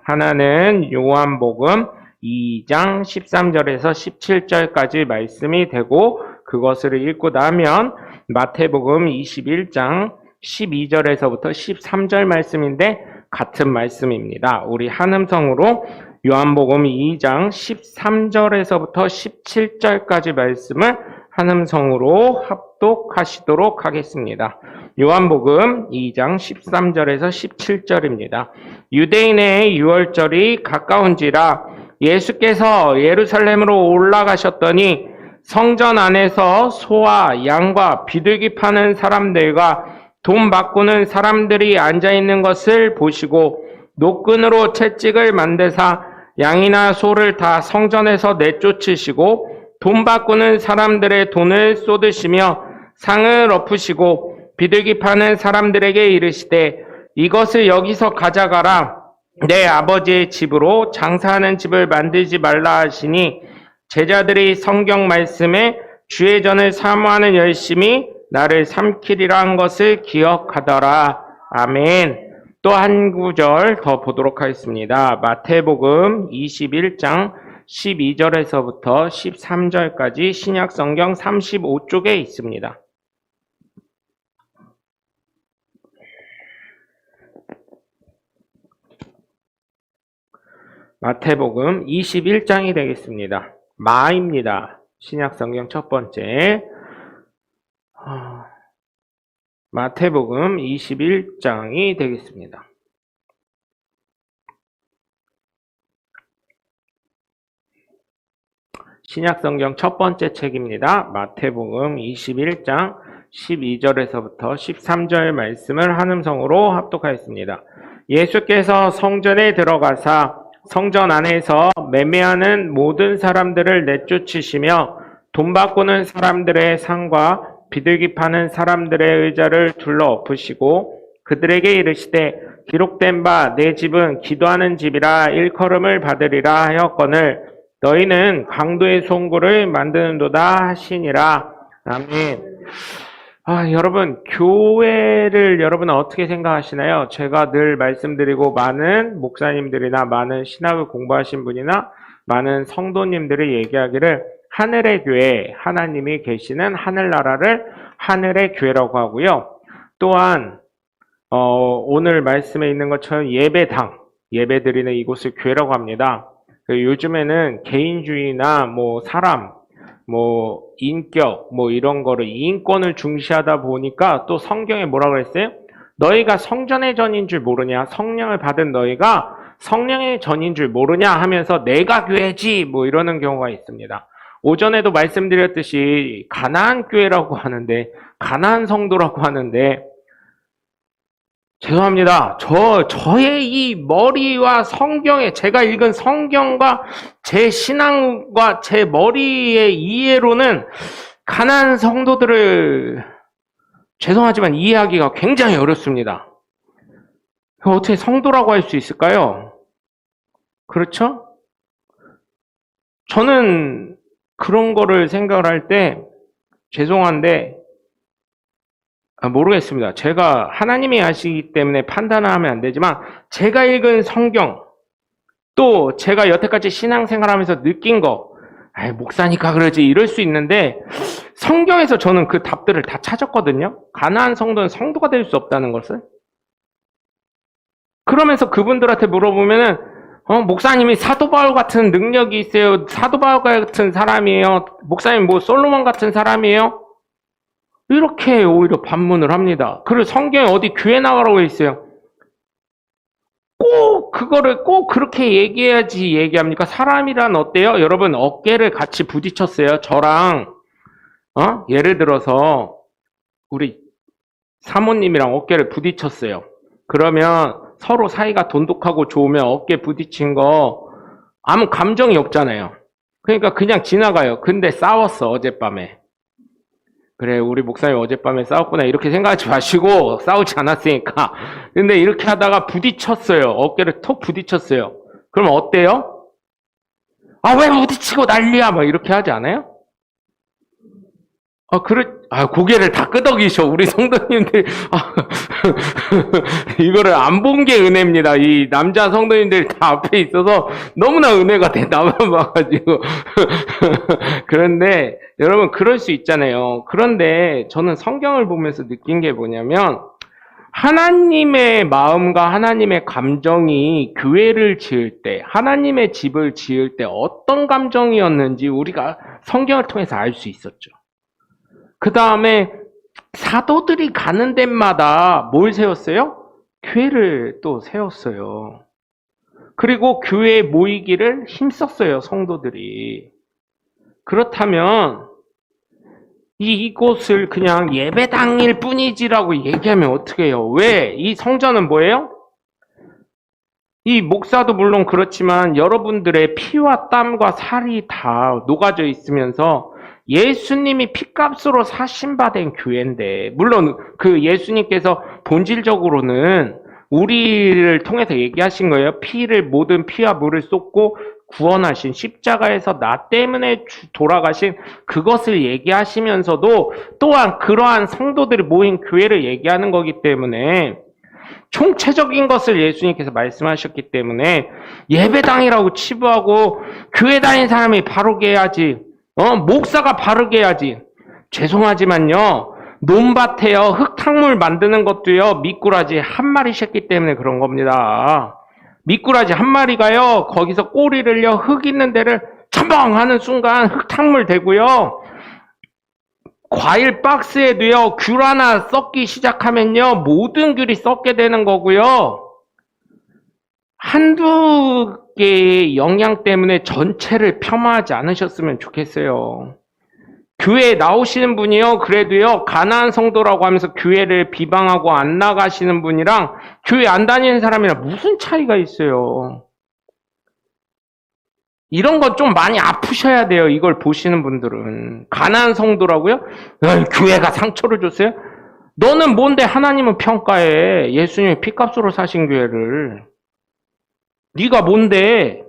하나는 요한복음 2장 13절에서 17절까지 말씀이 되고, 그것을 읽고 나면 마태복음 21장 12절에서부터 13절 말씀인데 같은 말씀입니다. 우리 한음성으로 요한복음 2장 13절에서부터 17절까지 말씀을 한음성으로 합독하시도록 하겠습니다. 요한복음 2장 13절에서 17절입니다. 유대인의 유월절이 가까운지라 예수께서 예루살렘으로 올라가셨더니 성전 안에서 소와 양과 비둘기 파는 사람들과 돈 바꾸는 사람들이 앉아있는 것을 보시고 노끈으로 채찍을 만드사 양이나 소를 다 성전에서 내쫓으시고 돈 바꾸는 사람들의 돈을 쏟으시며 상을 엎으시고 비둘기 파는 사람들에게 이르시되 이것을 여기서 가져가라. 내 아버지의 집으로 장사하는 집을 만들지 말라 하시니 제자들이 성경 말씀에 주의 전을 사모하는 열심히 나를 삼키리라 한 것을 기억하더라. 아멘. 또 한 구절 더 보도록 하겠습니다. 마태복음 21장 12절에서부터 13절까지 신약 성경 35쪽에 있습니다. 마태복음 21장이 되겠습니다. 마입니다. 신약 성경 첫 번째. 마태복음 21장이 되겠습니다. 신약 성경 첫 번째 책입니다. 마태복음 21장 12절에서부터 13절 말씀을 한음성으로 합독하였습니다. 예수께서 성전에 들어가사 성전 안에서 매매하는 모든 사람들을 내쫓으시며 돈 바꾸는 사람들의 상과 비둘기 파는 사람들의 의자를 둘러 엎으시고 그들에게 이르시되 기록된 바 내 집은 기도하는 집이라 일컬음을 받으리라 하였거늘 너희는 강도의 송구를 만드는도다 하시니라. 아멘. 여러분, 교회를 여러분은 어떻게 생각하시나요? 제가 늘 말씀드리고 많은 목사님들이나 많은 신학을 공부하신 분이나 많은 성도님들이 얘기하기를 하늘의 교회, 하나님이 계시는 하늘나라를 하늘의 교회라고 하고요. 또한 오늘 말씀에 있는 것처럼 예배당, 예배드리는 이곳을 교회라고 합니다. 요즘에는 개인주의나 사람, 인격, 이런 거를 인권을 중시하다 보니까 또 성경에 뭐라 그랬어요? 너희가 성전의 전인 줄 모르냐? 성령을 받은 너희가 성령의 전인 줄 모르냐? 하면서 내가 교회지! 이러는 경우가 있습니다. 오전에도 말씀드렸듯이 가나안 교회라고 하는데, 가나안 성도라고 하는데, 죄송합니다. 저의 이 머리와 성경에, 제가 읽은 성경과 제 신앙과 제 머리의 이해로는 가나안 성도들을 죄송하지만 이해하기가 굉장히 어렵습니다. 어떻게 성도라고 할 수 있을까요? 그렇죠? 저는 그런 거를 생각을 할 때 죄송한데 모르겠습니다. 제가 하나님이 아시기 때문에 판단을 하면 안 되지만 제가 읽은 성경 또 제가 여태까지 신앙생활하면서 느낀 거 목사니까 그러지 이럴 수 있는데 성경에서 저는 그 답들을 다 찾았거든요. 가나안 성도는 성도가 될 수 없다는 것을. 그러면서 그분들한테 물어보면은 목사님이 사도 바울 같은 능력이 있어요. 사도 바울 같은 사람이에요. 목사님 솔로몬 같은 사람이에요. 이렇게 오히려 반문을 합니다. 그리고 성경에 어디 교회 나가라고 했어요. 그거를 꼭 그렇게 얘기해야지 얘기합니까? 사람이란 어때요? 여러분 어깨를 같이 부딪혔어요. 저랑 예를 들어서 우리 사모님이랑 어깨를 부딪혔어요. 그러면 서로 사이가 돈독하고 좋으면 어깨 부딪힌 거 아무 감정이 없잖아요. 그러니까 그냥 지나가요. 근데 싸웠어 어젯밤에. 그래 우리 목사님 어젯밤에 싸웠구나 이렇게 생각하지 마시고 싸우지 않았으니까. 근데 이렇게 하다가 부딪혔어요. 어깨를 톡 부딪혔어요. 그럼 어때요? 왜 부딪히고 난리야 이렇게 하지 않아요? 고개를 다 끄덕이셔, 우리 성도님들. 이거를 안 본 게 은혜입니다. 이 남자 성도님들 다 앞에 있어서 너무나 은혜가 돼, 나만 봐가지고. 그런데, 여러분, 그럴 수 있잖아요. 그런데 저는 성경을 보면서 느낀 게 뭐냐면, 하나님의 마음과 하나님의 감정이 교회를 지을 때, 하나님의 집을 지을 때 어떤 감정이었는지 우리가 성경을 통해서 알 수 있었죠. 그 다음에 사도들이 가는 데마다 뭘 세웠어요? 교회를 또 세웠어요. 그리고 교회에 모이기를 힘썼어요, 성도들이. 그렇다면 이곳을 그냥 예배당일 뿐이지라고 얘기하면 어떻게 해요? 왜? 이 성전은 뭐예요? 이 목사도 물론 그렇지만 여러분들의 피와 땀과 살이 다 녹아져 있으면서 예수님이 피값으로 사신받은 교회인데, 물론 그 예수님께서 본질적으로는 우리를 통해서 얘기하신 거예요. 모든 피와 물을 쏟고 구원하신, 십자가에서 나 때문에 돌아가신 그것을 얘기하시면서도 또한 그러한 성도들이 모인 교회를 얘기하는 거기 때문에 총체적인 것을 예수님께서 말씀하셨기 때문에 예배당이라고 치부하고 교회 다닌 사람이 바르게 해야지, 목사가 바르게 해야지. 죄송하지만요, 논밭에요, 흙탕물 만드는 것도요, 미꾸라지 한 마리셨기 때문에 그런 겁니다. 미꾸라지 한 마리가요, 거기서 꼬리를요, 흙 있는 데를 첨벙 하는 순간 흙탕물 되고요, 과일 박스에도요, 귤 하나 썩기 시작하면요, 모든 귤이 썩게 되는 거고요, 한두 개의 영향 때문에 전체를 폄하하지 않으셨으면 좋겠어요. 교회에 나오시는 분이요, 그래도요, 가나안 성도라고 하면서 교회를 비방하고 안 나가시는 분이랑 교회 안 다니는 사람이랑 무슨 차이가 있어요? 이런 거 좀 많이 아프셔야 돼요, 이걸 보시는 분들은. 가나안 성도라고요? 교회가 상처를 줬어요? 너는 뭔데 하나님은 평가해? 예수님이 피값으로 사신 교회를. 네가 뭔데?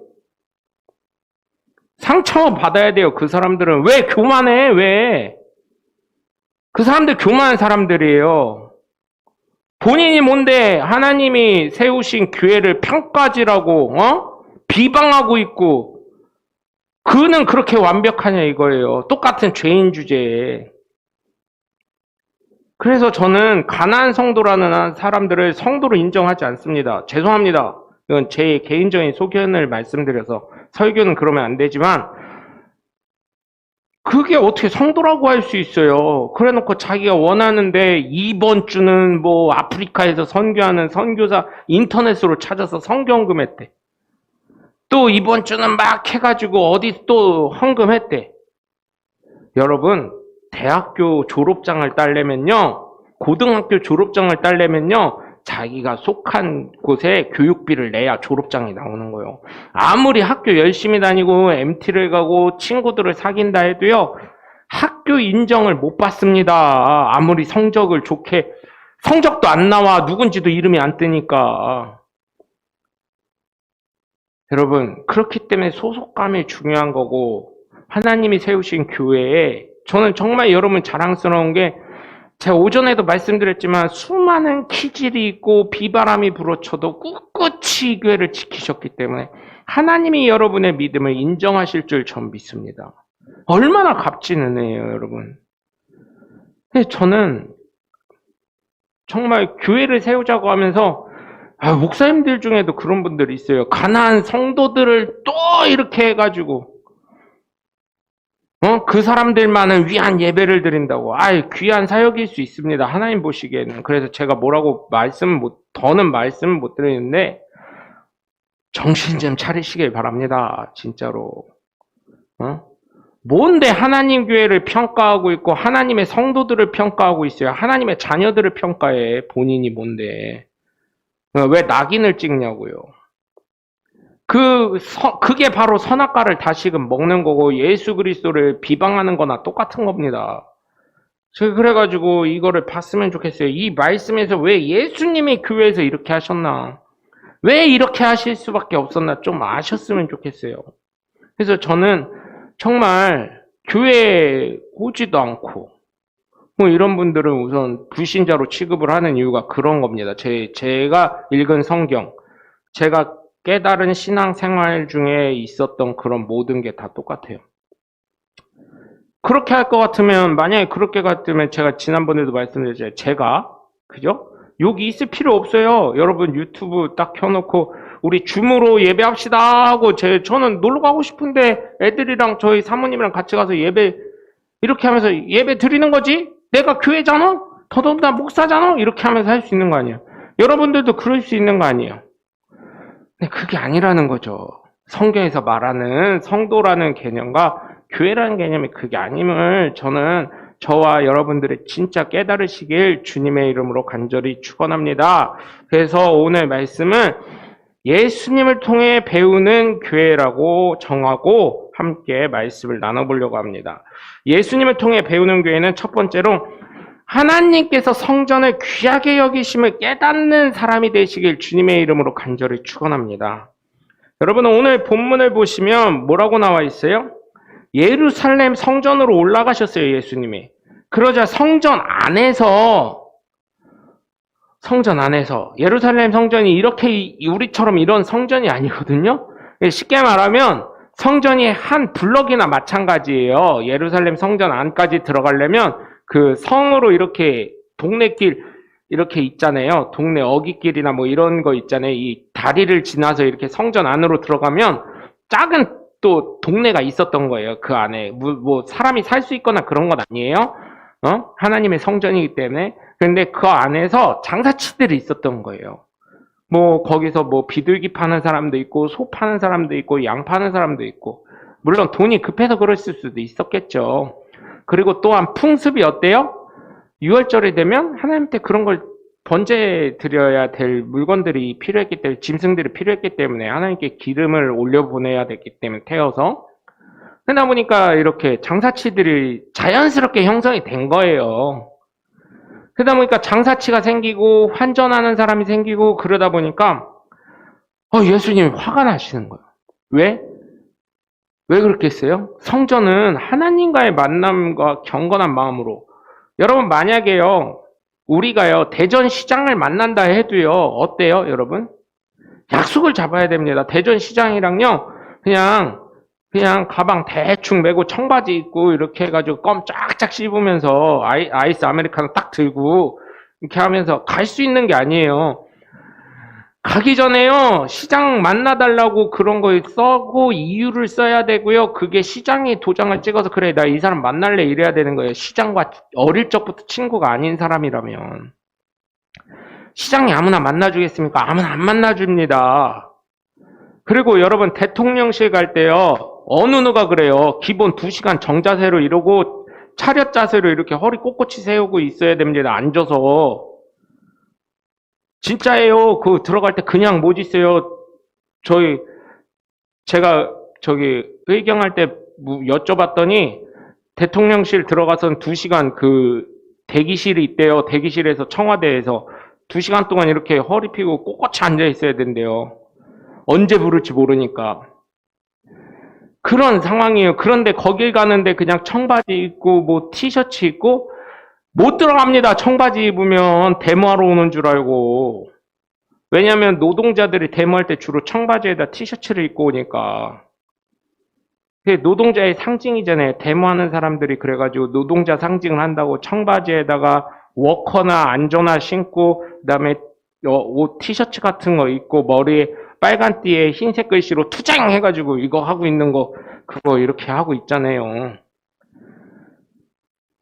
상처 받아야 돼요, 그 사람들은. 왜 교만해? 왜? 그 사람들 교만한 사람들이에요. 본인이 뭔데 하나님이 세우신 교회를 평가지라고 비방하고 있고, 그는 그렇게 완벽하냐 이거예요. 똑같은 죄인 주제에. 그래서 저는 가나안 성도라는 사람들을 성도로 인정하지 않습니다. 죄송합니다. 이건 제 개인적인 소견을 말씀드려서, 설교는 그러면 안 되지만, 그게 어떻게 성도라고 할 수 있어요? 그래 놓고 자기가 원하는데 이번 주는 뭐 아프리카에서 선교하는 선교사 인터넷으로 찾아서 성경금했대. 또 이번 주는 막 해가지고 어디 또 헌금했대. 여러분, 대학교 졸업장을 따려면요, 고등학교 졸업장을 따려면요, 자기가 속한 곳에 교육비를 내야 졸업장이 나오는 거예요. 아무리 학교 열심히 다니고 MT를 가고 친구들을 사귄다 해도요, 학교 인정을 못 받습니다. 아무리 성적도 안 나와. 누군지도 이름이 안 뜨니까. 여러분, 그렇기 때문에 소속감이 중요한 거고, 하나님이 세우신 교회에, 저는 정말 여러분 자랑스러운 게, 제가 오전에도 말씀드렸지만 수많은 키질이 있고 비바람이 불어쳐도 꿋꿋이 교회를 지키셨기 때문에 하나님이 여러분의 믿음을 인정하실 줄 전 믿습니다. 얼마나 값진 은혜예요, 여러분. 근데 저는 정말 교회를 세우자고 하면서 목사님들 중에도 그런 분들이 있어요. 가난한 성도들을 또 이렇게 해가지고 그 사람들만은 위한 예배를 드린다고. 귀한 사역일 수 있습니다, 하나님 보시기에는. 그래서 제가 뭐라고 더는 말씀을 못 드리는데, 정신 좀 차리시길 바랍니다, 진짜로. 뭔데 하나님 교회를 평가하고 있고, 하나님의 성도들을 평가하고 있어요. 하나님의 자녀들을 평가해, 본인이 뭔데. 왜 낙인을 찍냐고요. 그게 바로 선악과를 다시금 먹는 거고, 예수 그리스도를 비방하는 거나 똑같은 겁니다. 제가 그래가지고 이거를 봤으면 좋겠어요. 이 말씀에서 왜 예수님이 교회에서 이렇게 하셨나? 왜 이렇게 하실 수밖에 없었나? 좀 아셨으면 좋겠어요. 그래서 저는 정말 교회에 오지도 않고, 뭐 이런 분들은 우선 불신자로 취급을 하는 이유가 그런 겁니다. 제가 읽은 성경, 제가 깨달은 신앙생활 중에 있었던 그런 모든 게 다 똑같아요. 그렇게 할 것 같으면, 만약에 그렇게 같으면 제가 지난번에도 말씀드렸잖아요. 제가, 그죠? 여기 있을 필요 없어요. 여러분 유튜브 딱 켜놓고 우리 줌으로 예배합시다 하고 저는 놀러 가고 싶은데 애들이랑 저희 사모님이랑 같이 가서 예배 이렇게 하면서 예배 드리는 거지? 내가 교회잖아? 더더군다나 목사잖아? 이렇게 하면서 할 수 있는 거 아니에요? 여러분들도 그럴 수 있는 거 아니에요? 근데 그게 아니라는 거죠. 성경에서 말하는 성도라는 개념과 교회라는 개념이 그게 아님을 저는 저와 여러분들이 진짜 깨달으시길 주님의 이름으로 간절히 축원합니다. 그래서 오늘 말씀은 예수님을 통해 배우는 교회라고 정하고 함께 말씀을 나눠보려고 합니다. 예수님을 통해 배우는 교회는 첫 번째로 하나님께서 성전을 귀하게 여기심을 깨닫는 사람이 되시길 주님의 이름으로 간절히 축원합니다. 여러분 오늘 본문을 보시면 뭐라고 나와 있어요? 예루살렘 성전으로 올라가셨어요, 예수님이. 그러자 성전 안에서 예루살렘 성전이 이렇게 우리처럼 이런 성전이 아니거든요. 쉽게 말하면 성전이 한 블럭이나 마찬가지예요. 예루살렘 성전 안까지 들어가려면 그 성으로 이렇게 동네길 이렇게 있잖아요. 동네 어깃길이나 뭐 이런 거 있잖아요. 이 다리를 지나서 이렇게 성전 안으로 들어가면 작은 또 동네가 있었던 거예요. 그 안에 뭐 사람이 살 수 있거나 그런 건 아니에요. 하나님의 성전이기 때문에. 근데 그 안에서 장사치들이 있었던 거예요. 뭐 거기서 뭐 비둘기 파는 사람도 있고 소 파는 사람도 있고 양 파는 사람도 있고 물론 돈이 급해서 그랬을 수도 있었겠죠. 그리고 또한 풍습이 어때요? 6월절이 되면 하나님한테 그런 걸 번제 드려야 될 물건들이 필요했기 때문에 짐승들이 필요했기 때문에 하나님께 기름을 올려보내야 됐기 때문에 태워서 그러다 보니까 이렇게 장사치들이 자연스럽게 형성이 된 거예요. 그러다 보니까 장사치가 생기고 환전하는 사람이 생기고 그러다 보니까 예수님이 화가 나시는 거예요. 왜? 왜 그렇겠어요? 성전은 하나님과의 만남과 경건한 마음으로 여러분 만약에요 우리가요 대전시장을 만난다 해도요 어때요 여러분? 약속을 잡아야 됩니다. 대전시장이랑요 그냥 가방 대충 메고 청바지 입고 이렇게 해가지고 껌 쫙쫙 씹으면서 아이스 아메리카노 딱 들고 이렇게 하면서 갈 수 있는 게 아니에요. 가기 전에요 시장 만나달라고 그런 거 써고 이유를 써야 되고요. 그게 시장이 도장을 찍어서 그래 나 이 사람 만날래 이래야 되는 거예요. 시장과 어릴 적부터 친구가 아닌 사람이라면. 시장이 아무나 만나주겠습니까? 아무나 안 만나줍니다. 그리고 여러분 대통령실 갈 때요 어느 누가 그래요. 기본 2시간 정자세로 이러고 차렷 자세로 이렇게 허리 꼿꼿이 세우고 있어야 됩니다. 앉아서. 진짜예요. 그 들어갈 때 그냥 못 있어요. 제가 회경할 때 여쭤봤더니 대통령실 들어가서는 2시간 그 대기실이 있대요. 대기실에서 청와대에서 2시간 동안 이렇게 허리 펴고 꼿꼿이 앉아 있어야 된대요. 언제 부를지 모르니까. 그런 상황이에요. 그런데 거길 가는데 그냥 청바지 입고 뭐 티셔츠 입고 못 들어갑니다. 청바지 입으면 데모하러 오는 줄 알고. 왜냐하면 노동자들이 데모할 때 주로 청바지에다 티셔츠를 입고 오니까. 그게 노동자의 상징이잖아요. 데모하는 사람들이 그래가지고 노동자 상징을 한다고 청바지에다가 워커나 안조나 신고 그다음에 옷 티셔츠 같은 거 입고 머리에 빨간 띠에 흰색 글씨로 투쟁 해가지고 이거 하고 있는 거 그거 이렇게 하고 있잖아요.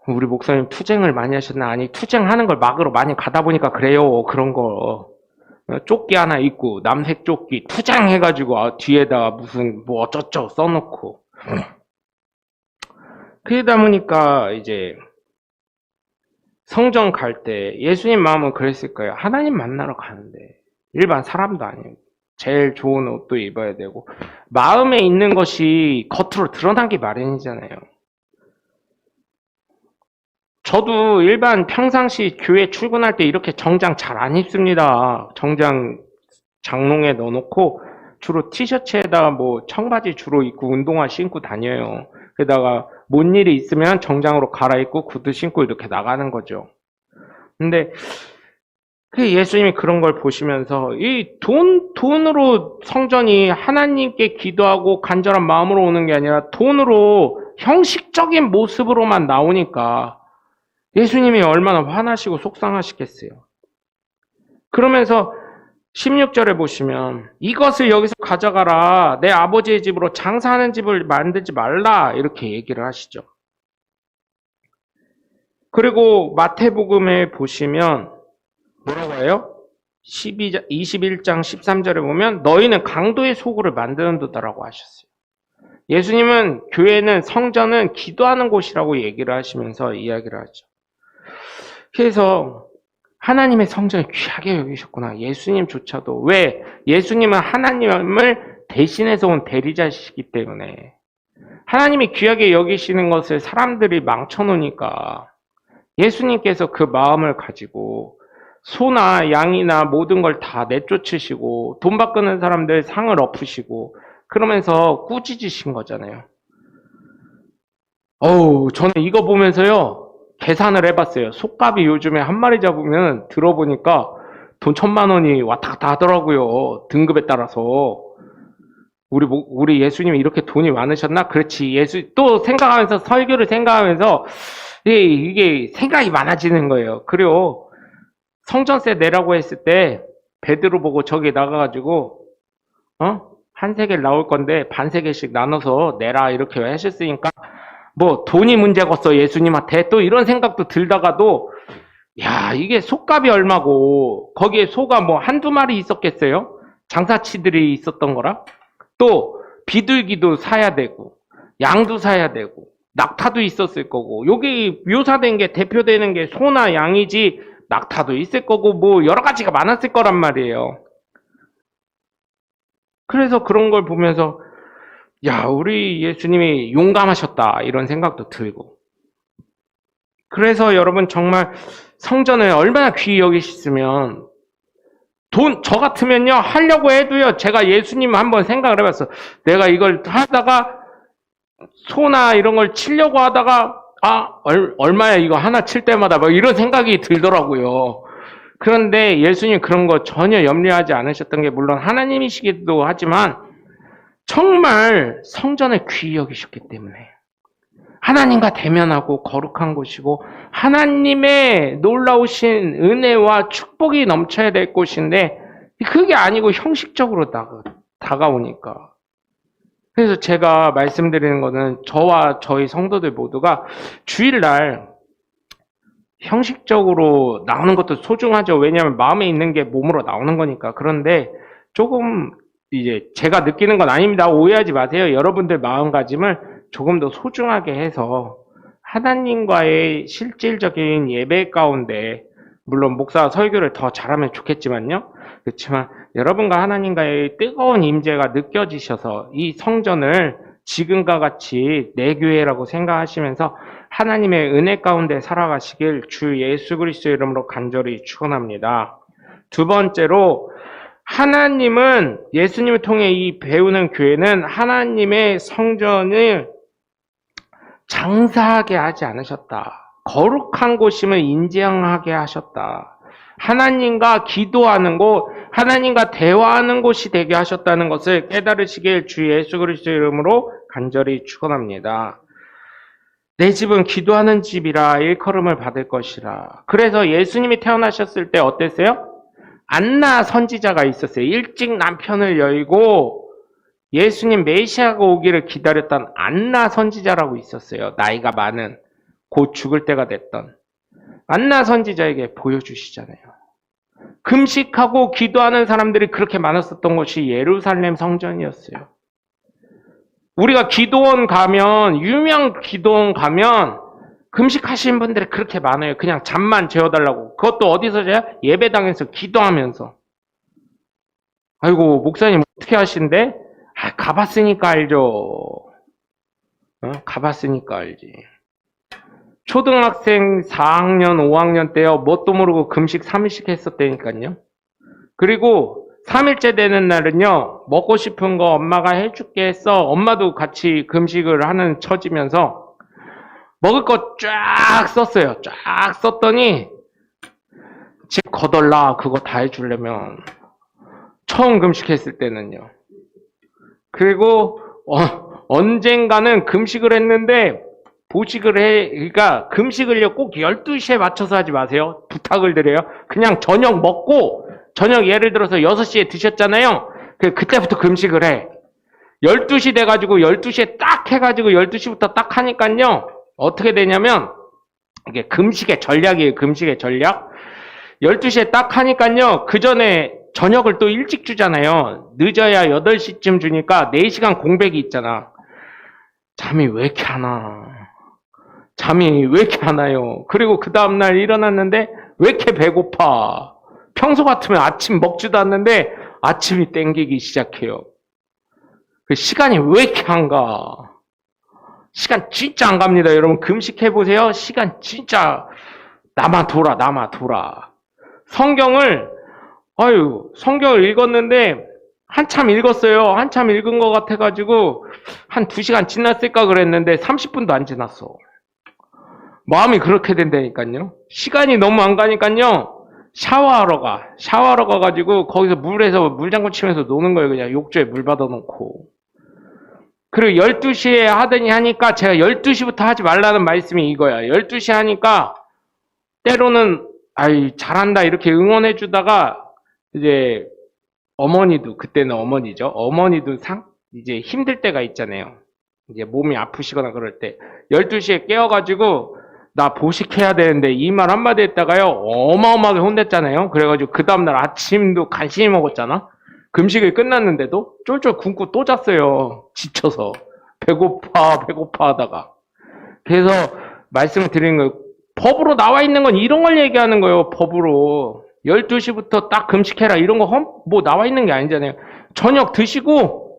우리 목사님 투쟁을 많이 하셨나? 아니 투쟁하는 걸 막으러 많이 가다 보니까 그래요. 그런 거 조끼 하나 입고 남색 조끼 투쟁 해가지고 뒤에다가 무슨 뭐 어쩌쩌 써놓고 그러다 보니까 이제 성전 갈 때 예수님 마음은 그랬을 거예요. 하나님 만나러 가는데 일반 사람도 아니고 제일 좋은 옷도 입어야 되고 마음에 있는 것이 겉으로 드러나기 마련이잖아요. 저도 일반 평상시 교회 출근할 때 이렇게 정장 잘 안 입습니다. 정장 장롱에 넣어놓고 주로 티셔츠에다가 뭐 청바지 주로 입고 운동화 신고 다녀요. 게다가 뭔 일이 있으면 정장으로 갈아입고 구두 신고 이렇게 나가는 거죠. 근데 예수님이 그런 걸 보시면서 이 돈으로 성전이 하나님께 기도하고 간절한 마음으로 오는 게 아니라 돈으로 형식적인 모습으로만 나오니까 예수님이 얼마나 화나시고 속상하시겠어요. 그러면서 16절에 보시면 이것을 여기서 가져가라. 내 아버지의 집으로 장사하는 집을 만들지 말라. 이렇게 얘기를 하시죠. 그리고 마태복음에 보시면 뭐라고 해요? 21장 13절에 보면 너희는 강도의 소굴을 만드는 도다라고 하셨어요. 예수님은 교회는 성전은 기도하는 곳이라고 얘기를 하시면서 이야기를 하죠. 그래서 하나님의 성전을 귀하게 여기셨구나. 예수님조차도. 왜? 예수님은 하나님을 대신해서 온 대리자시기 때문에 하나님이 귀하게 여기시는 것을 사람들이 망쳐놓으니까 예수님께서 그 마음을 가지고 소나 양이나 모든 걸 다 내쫓으시고 돈 바꾸는 사람들 상을 엎으시고 그러면서 꾸짖으신 거잖아요. 저는 이거 보면서요 계산을 해봤어요. 속값이 요즘에 한 마리 잡으면 들어보니까 돈 1,000만 원이 왔다 갔다 하더라고요. 등급에 따라서. 우리 예수님이 이렇게 돈이 많으셨나? 그렇지. 또 생각하면서 설교를 생각하면서 이게 생각이 많아지는 거예요. 그리고 성전세 내라고 했을 때 베드로 보고 저기 나가가지고 한 세겔 나올 건데 반 세겔씩 나눠서 내라 이렇게 하셨으니까 뭐 돈이 문제겠어 예수님한테 또 이런 생각도 들다가도 야 이게 속값이 얼마고 거기에 소가 뭐 한두 마리 있었겠어요? 장사치들이 있었던 거라 또 비둘기도 사야 되고 양도 사야 되고 낙타도 있었을 거고 여기 묘사된 게 대표되는 게 소나 양이지 낙타도 있을 거고 뭐 여러 가지가 많았을 거란 말이에요. 그래서 그런 걸 보면서 야 우리 예수님이 용감하셨다 이런 생각도 들고 그래서 여러분 정말 성전을 얼마나 귀히 여기셨으면 저 같으면요 하려고 해도요 제가 예수님 한번 생각을 해봤어. 내가 이걸 하다가 소나 이런 걸 치려고 하다가 얼마야 이거 하나 칠 때마다 막 이런 생각이 들더라고요. 그런데 예수님 그런 거 전혀 염려하지 않으셨던 게 물론 하나님이시기도 하지만 정말 성전을 귀히 여기셨기 때문에 하나님과 대면하고 거룩한 곳이고 하나님의 놀라우신 은혜와 축복이 넘쳐야 될 곳인데 그게 아니고 형식적으로 다가오니까 그래서 제가 말씀드리는 거는 저와 저희 성도들 모두가 주일날 형식적으로 나오는 것도 소중하죠. 왜냐하면 마음에 있는 게 몸으로 나오는 거니까. 그런데 조금 이제 제가 느끼는 건 아닙니다. 오해하지 마세요. 여러분들 마음가짐을 조금 더 소중하게 해서 하나님과의 실질적인 예배 가운데 물론 목사 설교를 더 잘하면 좋겠지만요. 그렇지만 여러분과 하나님과의 뜨거운 임재가 느껴지셔서 이 성전을 지금과 같이 내 교회라고 생각하시면서 하나님의 은혜 가운데 살아가시길 주 예수 그리스도의 이름으로 간절히 축원합니다. 두 번째로 하나님은 예수님을 통해 이 배우는 교회는 하나님의 성전을 장사하게 하지 않으셨다. 거룩한 곳임을 인정하게 하셨다. 하나님과 기도하는 곳, 하나님과 대화하는 곳이 되게 하셨다는 것을 깨달으시길 주 예수 그리스도의 이름으로 간절히 축원합니다. 내 집은 기도하는 집이라 일컬음을 받을 것이라. 그래서 예수님이 태어나셨을 때 어땠어요? 안나 선지자가 있었어요. 일찍 남편을 여의고 예수님 메시아가 오기를 기다렸던 안나 선지자라고 있었어요. 나이가 많은, 곧 죽을 때가 됐던 안나 선지자에게 보여주시잖아요. 금식하고 기도하는 사람들이 그렇게 많았었던 곳이 예루살렘 성전이었어요. 우리가 기도원 가면, 유명 기도원 가면 금식하시는 분들이 그렇게 많아요. 그냥 잠만 재워달라고. 그것도 어디서 재요? 예배당에서 기도하면서. 아이고 목사님 어떻게 하신대? 가봤으니까 알죠. 가봤으니까 알지. 초등학생 4학년, 5학년 때요. 뭣도 모르고 금식 3일씩 했었다니까요. 그리고 3일째 되는 날은요. 먹고 싶은 거 엄마가 해줄게 했어. 엄마도 같이 금식을 하는 처지면서 먹을 거 쫙 썼어요. 쫙 썼더니 집 거덜나 그거 다 해주려면 처음 금식했을 때는요. 그리고 언젠가는 금식을 했는데 보식을 해, 그러니까 금식을요 꼭 12시에 맞춰서 하지 마세요. 부탁을 드려요. 그냥 저녁 먹고 저녁 예를 들어서 6시에 드셨잖아요. 그때부터 금식을 해. 12시 돼가지고 12시에 딱 해가지고 12시부터 딱 하니까요. 어떻게 되냐면 이게 금식의 전략이에요. 금식의 전략. 12시에 딱 하니까요. 그 전에 저녁을 또 일찍 주잖아요. 늦어야 8시쯤 주니까 4시간 공백이 있잖아. 잠이 왜 이렇게 안 와? 잠이 왜 이렇게 안 와요? 그리고 그 다음날 일어났는데 왜 이렇게 배고파? 평소 같으면 아침 먹지도 않는데 아침이 땡기기 시작해요. 그 시간이 왜 이렇게 안 가? 시간 진짜 안 갑니다. 여러분 금식해보세요. 시간 진짜 남아 돌아. 성경을 읽었는데 한참 읽었어요. 한참 읽은 것 같아가지고 한 2시간 지났을까 그랬는데 30분도 안 지났어. 마음이 그렇게 된다니까요. 시간이 너무 안 가니까요. 샤워하러 가가지고 거기서 물장구 치면서 노는 거예요. 그냥 욕조에 물 받아놓고. 그리고 12시에 하더니 하니까 제가 12시부터 하지 말라는 말씀이 이거야. 12시 하니까 때로는 아이 잘한다 이렇게 응원해 주다가 이제 어머니도 그때는 어머니죠. 어머니도 이제 힘들 때가 있잖아요. 이제 몸이 아프시거나 그럴 때 12시에 깨워가지고 나 보식해야 되는데 이 말 한마디 했다가요 어마어마하게 혼냈잖아요. 그래가지고 그 다음날 아침도 간신히 먹었잖아. 금식이 끝났는데도 쫄쫄 굶고 또 잤어요. 지쳐서 배고파 하다가. 그래서 말씀을 드리는 거예요. 법으로 나와 있는 건 이런 걸 얘기하는 거예요. 법으로 12시부터 딱 금식해라 이런 거 뭐 나와 있는 게 아니잖아요. 저녁 드시고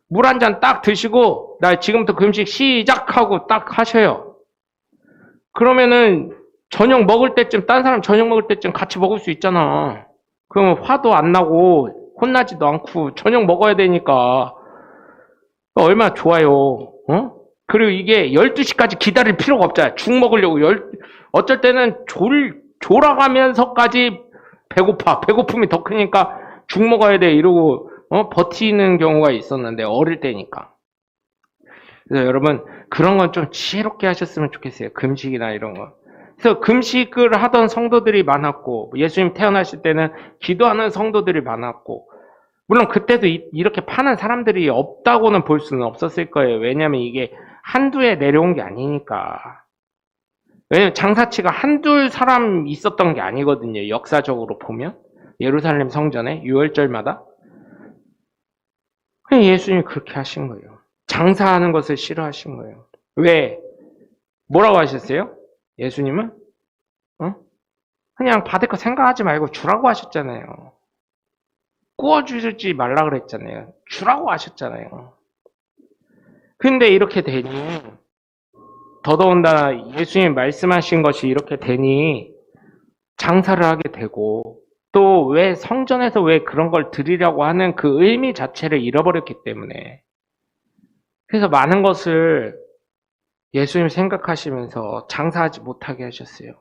물 한 잔 딱 드시고 나 지금부터 금식 시작하고 딱 하셔요. 그러면은 저녁 먹을 때쯤 딴 사람 저녁 먹을 때쯤 같이 먹을 수 있잖아. 그러면 화도 안 나고 혼나지도 않고 저녁 먹어야 되니까 얼마나 좋아요. 그리고 이게 12시까지 기다릴 필요가 없잖아요. 죽 먹으려고 어쩔 때는 졸아가면서까지 배고픔이 더 크니까 죽 먹어야 돼 이러고 버티는 경우가 있었는데 어릴 때니까. 그래서 여러분 그런 건 좀 지혜롭게 하셨으면 좋겠어요. 금식이나 이런 거. 그래서 금식을 하던 성도들이 많았고 예수님 태어나실 때는 기도하는 성도들이 많았고 물론 그때도 이렇게 파는 사람들이 없다고는 볼 수는 없었을 거예요. 왜냐하면 이게 한두에 내려온 게 아니니까. 왜냐면 장사치가 한둘 사람 있었던 게 아니거든요. 역사적으로 보면 예루살렘 성전에 유월절마다 예수님이 그렇게 하신 거예요. 장사하는 것을 싫어하신 거예요. 왜? 뭐라고 하셨어요? 예수님은? 그냥 받을 거 생각하지 말고 주라고 하셨잖아요. 구워주지 말라 그랬잖아요. 주라고 하셨잖아요. 근데 이렇게 되니 더더군다나 예수님 말씀하신 것이 이렇게 되니 장사를 하게 되고 또 왜 성전에서 왜 그런 걸 드리려고 하는 그 의미 자체를 잃어버렸기 때문에 그래서 많은 것을 예수님 생각하시면서 장사하지 못하게 하셨어요.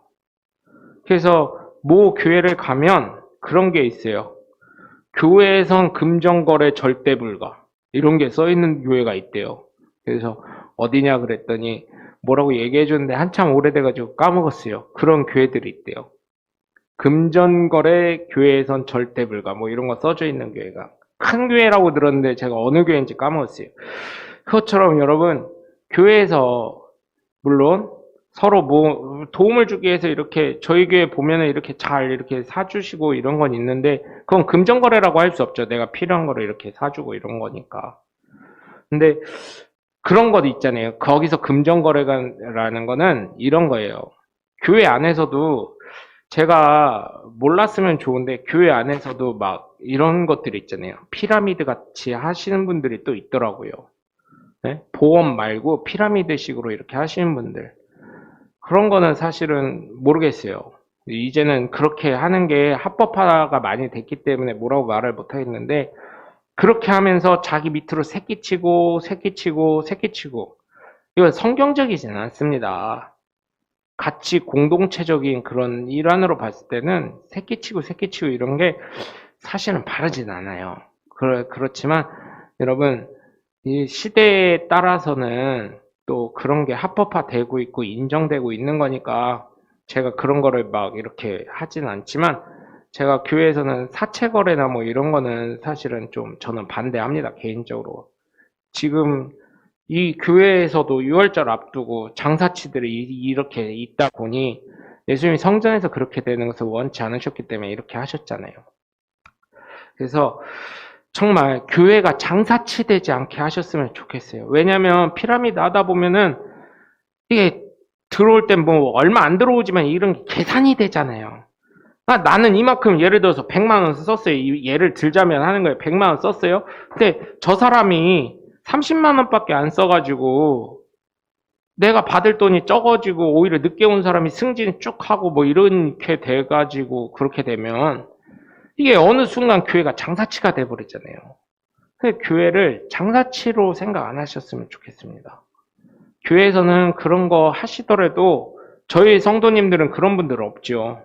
그래서 모 교회를 가면 그런 게 있어요. 교회에선 금전거래 절대 불가 이런 게 써있는 교회가 있대요. 그래서 어디냐 그랬더니 뭐라고 얘기해 줬는데 한참 오래돼가지고 까먹었어요. 그런 교회들이 있대요. 금전거래 교회에선 절대 불가 뭐 이런 거 써져 있는 교회가 큰 교회라고 들었는데 제가 어느 교회인지 까먹었어요. 그것처럼 여러분 교회에서 물론 서로 뭐 도움을 주기 위해서 이렇게 저희 교회 보면은 이렇게 잘 이렇게 사주시고 이런 건 있는데 그건 금전거래라고 할 수 없죠. 내가 필요한 거를 이렇게 사주고 이런 거니까. 근데 그런 것 있잖아요. 거기서 금전거래라는 거는 이런 거예요. 교회 안에서도 제가 몰랐으면 좋은데 교회 안에서도 막 이런 것들이 있잖아요. 피라미드 같이 하시는 분들이 또 있더라고요. 네? 보험 말고 피라미드식으로 이렇게 하시는 분들. 그런 거는 사실은 모르겠어요. 이제는 그렇게 하는 게 합법화가 많이 됐기 때문에 뭐라고 말을 못 하겠는데 그렇게 하면서 자기 밑으로 새끼치고 이건 성경적이지는 않습니다. 같이 공동체적인 그런 일환으로 봤을 때는 새끼치고 이런 게 사실은 바르진 않아요. 그렇지만 여러분, 이 시대에 따라서는 또 그런 게 합법화되고 있고 인정되고 있는 거니까 제가 그런 거를 막 이렇게 하진 않지만, 제가 교회에서는 사채 거래나 뭐 이런 거는 사실은 좀 저는 반대합니다, 개인적으로. 지금 이 교회에서도 6월절 앞두고 장사치들이 이렇게 있다 보니 예수님이 성전에서 그렇게 되는 것을 원치 않으셨기 때문에 이렇게 하셨잖아요. 그래서 정말 교회가 장사치 되지 않게 하셨으면 좋겠어요. 왜냐하면 피라미드 하다 보면은 이게 들어올 땐 뭐 얼마 안 들어오지만 이런 게 계산이 되잖아요. 나는 이만큼 예를 들어서 100만 원 썼어요. 예를 들자면 하는 거예요. 100만 원 썼어요. 근데 저 사람이 30만 원밖에 안 써가지고 내가 받을 돈이 적어지고 오히려 늦게 온 사람이 승진 쭉 하고 뭐 이렇게 돼가지고 그렇게 되면 이게 어느 순간 교회가 장사치가 돼버리잖아요. 근데 교회를 장사치로 생각 안 하셨으면 좋겠습니다. 교회에서는 그런 거 하시더라도 저희 성도님들은 그런 분들 없죠.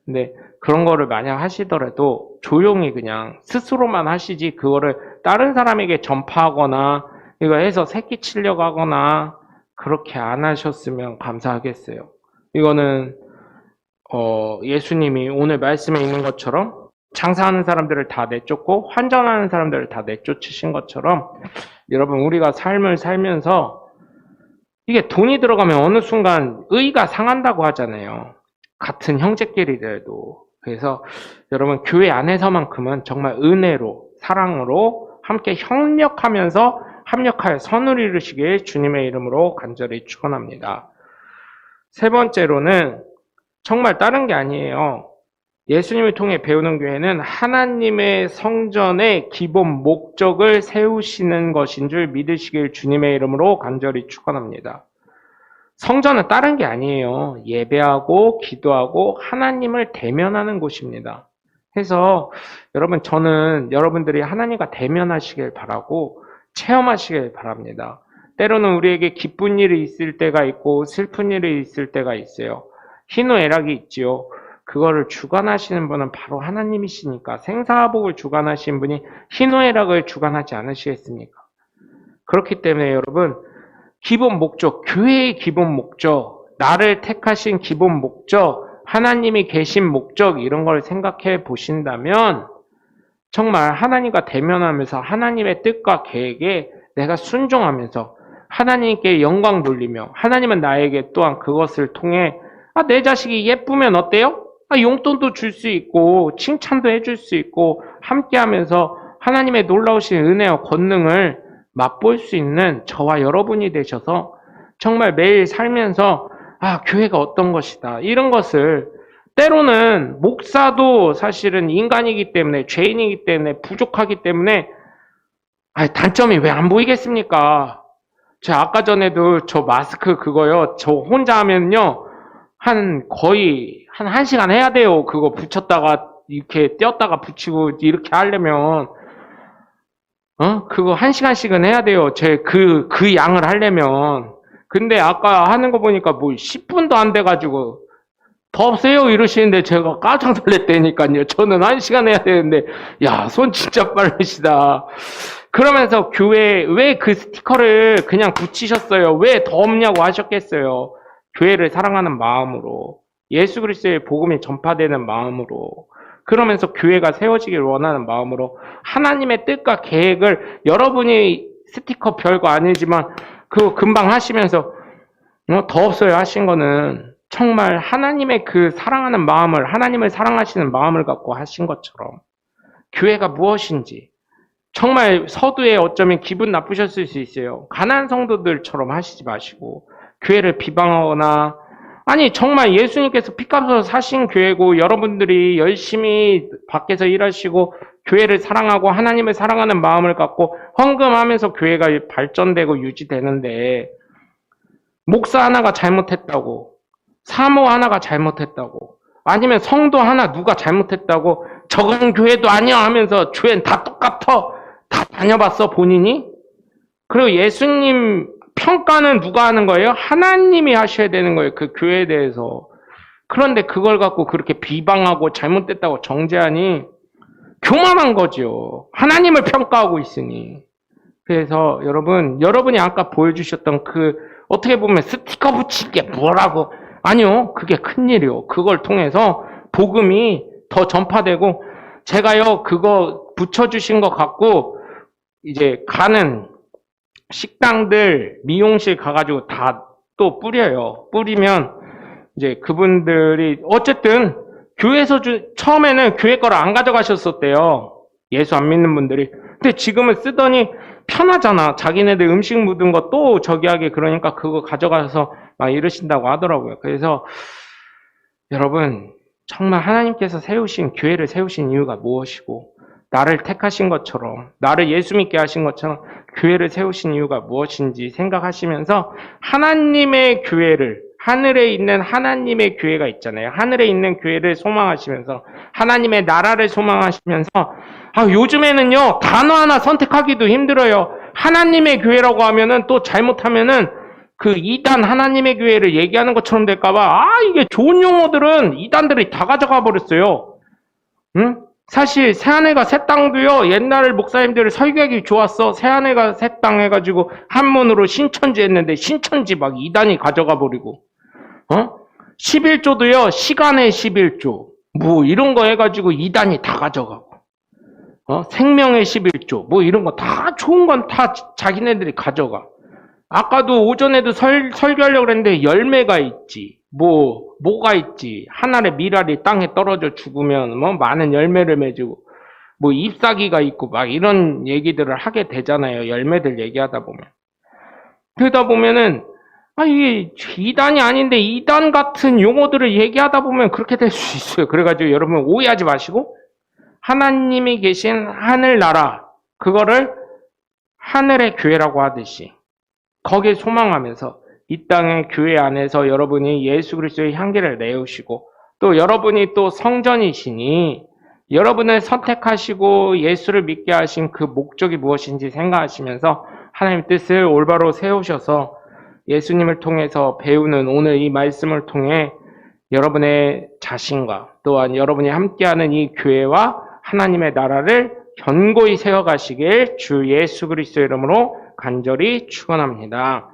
근데 그런 거를 만약 하시더라도 조용히 그냥 스스로만 하시지 그거를 다른 사람에게 전파하거나 이거 해서 새끼 치려고 하거나 그렇게 안 하셨으면 감사하겠어요. 이거는 예수님이 오늘 말씀에 있는 것처럼 장사하는 사람들을 다 내쫓고 환전하는 사람들을 다 내쫓으신 것처럼 여러분, 우리가 삶을 살면서 이게 돈이 들어가면 어느 순간 의가 상한다고 하잖아요. 같은 형제끼리라도. 그래서 여러분, 교회 안에서만큼은 정말 은혜로 사랑으로 함께 협력하면서 합력하여 선을 이루시길 주님의 이름으로 간절히 축원합니다. 세 번째로는 정말 다른 게 아니에요. 예수님을 통해 배우는 교회는 하나님의 성전의 기본 목적을 세우시는 것인 줄 믿으시길 주님의 이름으로 간절히 축원합니다. 성전은 다른 게 아니에요. 예배하고 기도하고 하나님을 대면하는 곳입니다. 그래서 여러분, 저는 여러분들이 하나님과 대면하시길 바라고 체험하시길 바랍니다. 때로는 우리에게 기쁜 일이 있을 때가 있고 슬픈 일이 있을 때가 있어요. 희노애락이 있지요. 그거를 주관하시는 분은 바로 하나님이시니까, 생사복을 주관하신 분이 희노애락을 주관하지 않으시겠습니까? 그렇기 때문에 여러분, 기본 목적, 교회의 기본 목적, 나를 택하신 기본 목적, 하나님이 계신 목적, 이런 걸 생각해 보신다면 정말 하나님과 대면하면서 하나님의 뜻과 계획에 내가 순종하면서 하나님께 영광 돌리며, 하나님은 나에게 또한 그것을 통해 내 자식이 예쁘면 어때요? 용돈도 줄 수 있고 칭찬도 해줄 수 있고 함께하면서 하나님의 놀라우신 은혜와 권능을 맛볼 수 있는 저와 여러분이 되셔서 정말 매일 살면서 교회가 어떤 것이다, 이런 것을, 때로는 목사도 사실은 인간이기 때문에, 죄인이기 때문에, 부족하기 때문에 단점이 왜 안 보이겠습니까? 제가 아까 전에도 저 마스크 그거요, 저 혼자 하면요 거의 한 1시간 해야 돼요. 그거 붙였다가 이렇게 떼었다가 붙이고 이렇게 하려면 그거 1시간씩은 해야 돼요. 그 양을 하려면. 근데 아까 하는 거 보니까 뭐 10분도 안 돼가지고 더 없어요 이러시는데 제가 깜짝 놀랐다니까요. 저는 1시간 해야 되는데, 야, 손 진짜 빠르시다. 그러면서 교회에 왜 그 스티커를 그냥 붙이셨어요? 왜 더 없냐고 하셨겠어요? 교회를 사랑하는 마음으로, 예수 그리스도의 복음이 전파되는 마음으로, 그러면서 교회가 세워지길 원하는 마음으로 하나님의 뜻과 계획을 여러분이 스티커 별거 아니지만 그거 금방 하시면서 더 없어요 하신 거는 정말 하나님의 그 사랑하는 마음을, 하나님을 사랑하시는 마음을 갖고 하신 것처럼 교회가 무엇인지 정말 서두에 어쩌면 기분 나쁘셨을 수 있어요. 가난한 성도들처럼 하시지 마시고 교회를 비방하거나, 아니 정말 예수님께서 피값으로 사신 교회고 여러분들이 열심히 밖에서 일하시고 교회를 사랑하고 하나님을 사랑하는 마음을 갖고 헌금하면서 교회가 발전되고 유지되는데, 목사 하나가 잘못했다고, 사모 하나가 잘못했다고, 아니면 성도 하나 누가 잘못했다고 저건 교회도 아니야 하면서 교회는 다 똑같아, 다 다녀봤어 본인이? 그리고 예수님 평가는 누가 하는 거예요? 하나님이 하셔야 되는 거예요. 그 교회에 대해서. 그런데 그걸 갖고 그렇게 비방하고 잘못됐다고 정죄하니 교만한 거죠. 하나님을 평가하고 있으니. 그래서 여러분이 아까 보여주셨던 그 어떻게 보면 스티커 붙이게 뭐라고 아니요. 그게 큰일이요. 그걸 통해서 복음이 더 전파되고 제가요 그거 붙여주신 거 갖고 이제 가는 식당들 미용실 가가지고 다 또 뿌려요. 뿌리면 이제 그분들이 어쨌든 교회에서 처음에는 교회 거를 안 가져가셨었대요. 예수 안 믿는 분들이. 근데 지금은 쓰더니 편하잖아. 자기네들 음식 묻은 거 또 저기 하게 그러니까 그거 가져가서 막 이러신다고 하더라고요. 그래서 여러분 정말 하나님께서 세우신 교회를 세우신 이유가 무엇이고 나를 택하신 것처럼 나를 예수 믿게 하신 것처럼 교회를 세우신 이유가 무엇인지 생각하시면서 하나님의 교회를 하늘에 있는 하나님의 교회가 있잖아요. 하늘에 있는 교회를 소망하시면서 하나님의 나라를 소망하시면서 요즘에는요 단어 하나 선택하기도 힘들어요. 하나님의 교회라고 하면은 또 잘못하면은 그 이단 하나님의 교회를 얘기하는 것처럼 될까봐 이게 좋은 용어들은 이단들이 다 가져가 버렸어요. 응? 사실 새하늘과 새 땅도요 옛날 목사님들 설교하기 좋았어. 새하늘과 새 땅 해가지고 한문으로 신천지 했는데 신천지 막 이단이 가져가 버리고 11조도요 시간의 11조 뭐 이런 거 해가지고 이단이 다 가져가고 생명의 11조 뭐 이런 거 다 좋은 건 다 자기네들이 가져가. 아까도 오전에도 설교하려고 그랬는데 열매가 있지 뭐가 있지 하늘의 미랄이 땅에 떨어져 죽으면 뭐 많은 열매를 맺고 뭐 잎사귀가 있고 막 이런 얘기들을 하게 되잖아요. 열매들 얘기하다 보면. 그러다 보면은 이게 이단이 아닌데 이단 같은 용어들을 얘기하다 보면 그렇게 될 수 있어요. 그래가지고 여러분 오해하지 마시고 하나님이 계신 하늘나라 그거를 하늘의 교회라고 하듯이 거기에 소망하면서 이 땅의 교회 안에서 여러분이 예수 그리스도의 향기를 내우시고 또 여러분이 또 성전이시니 여러분을 선택하시고 예수를 믿게 하신 그 목적이 무엇인지 생각하시면서 하나님의 뜻을 올바로 세우셔서 예수님을 통해서 배우는 오늘 이 말씀을 통해 여러분의 자신과 또한 여러분이 함께하는 이 교회와 하나님의 나라를 견고히 세워가시길 주 예수 그리스도의 이름으로 간절히 축원합니다.